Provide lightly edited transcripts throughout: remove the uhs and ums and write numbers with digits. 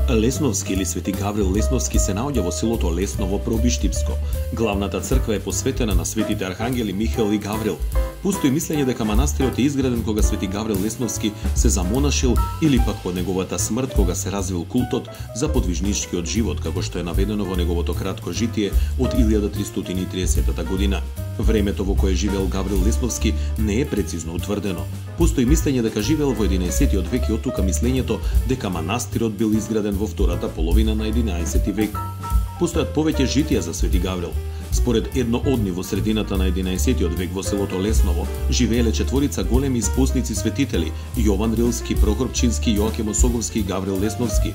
Лесновски или Свети Гаврил Лесновски се наоѓа во селото Лесново Пробиштипско. Главната црква е посветена на светите архангели Михаел и Гаврил. Постои мислење дека манастирот е изграден кога Свети Гаврил Лесновски се замонашил или пак по неговата смрт кога се развил култот за подвижничкиот живот, како што е наведено во неговото кратко житие од 1330 година. Времето во кое живеел Гаврил Лесновски не е прецизно утврдено. Постои мислење дека живеел во 11 век и оттука мислењето дека манастирот бил изграден во втората половина на 11 век. Постојат повеќе житија за Свети Гаврил. Според едно од нив во средината на 11 век во селото Лесново живееле четворица големи испосници светители: Јован Рилски, Прохор Пчински, Јоаким Осоговски и Гаврил Лесновски.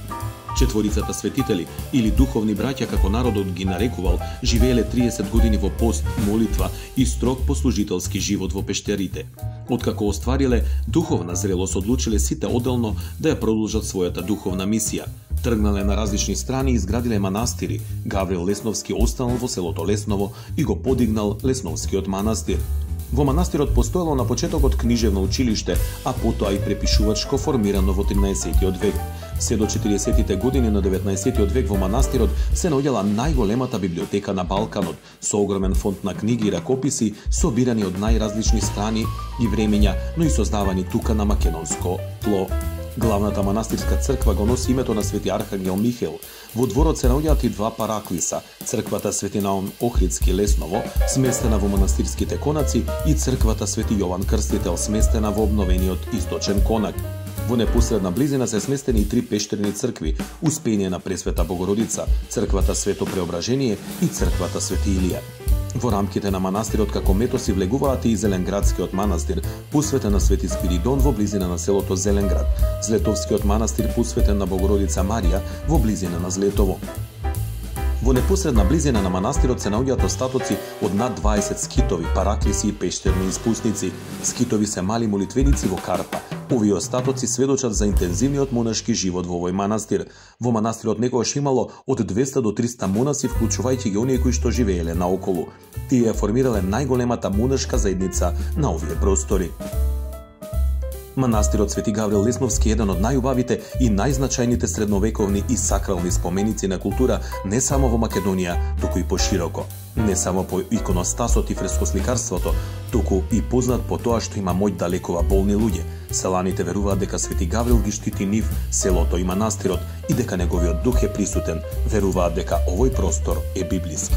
Четворицата светители или духовни браќа, како народот ги нарекувал, живееле 30 години во пост, молитва и строг послужителски живот во пештерите. Откако оствариле духовна зрелост, одлучиле сите одделно да ја продолжат својата духовна мисија. Тргнале на различни страни и изградиле манастири. Гаврил Лесновски останал во селото Лесново и го подигнал Лесновскиот манастир. Во манастирот постоело на почетокот книжевно училиште, а потоа и препишувачко формирано во 13 век. Се до 40-тите години на 19 век во манастирот се наоѓала најголемата библиотека на Балканот, со огромен фонд на книги и ракописи, собирани од најразлични страни и времења, но и создавани тука на македонско тло. Главната манастирска црква го носи името на Свети Архангел Михаел. Во дворот се наоѓаат и два параклиса: црквата Свети Наум Охридски Лесново, сместена во манастирските конаци, и црквата Свети Јован Крстител, сместена во обновениот источен конак. Во непосредна близина се сместени и три пештерни цркви: Успение на Пресвета Богородица, црквата Свето Преображение и црквата Свети Илија. Во рамките на манастирот како метоси влегуваат и Зеленградскиот манастир, посветен на Свети Спиридон во близина на селото Зеленград, Злетовскиот манастир посветен на Богородица Марија во близина на Злетово. Во непосредна близина на манастирот се наоѓаат остатоци од над 20 скитови, параклиси и пештерни испусници. Скитови се мали молитвеници во карпа. Овие остатоци сведочат за интензивниот монашки живот во овој манастир. Во манастирот некогаш имало од 200 до 300 монаси, вклучувајќи ги оние кои што живееле наоколу. Тие ја формирале најголемата монашка заедница на овие простори. Манастирот Свети Гаврил Лесновски е еден од најубавите и најзначајните средновековни и сакрални споменици на култура не само во Македонија, туку и пошироко. Не само по иконостасот и фрескосликарството, туку и познат по тоа што има моќ да лекува болни луѓе. Селаните веруваат дека Свети Гаврил ги штити нив, селото и манастирот и дека неговиот дух е присутен. Веруваат дека овој простор е библиски.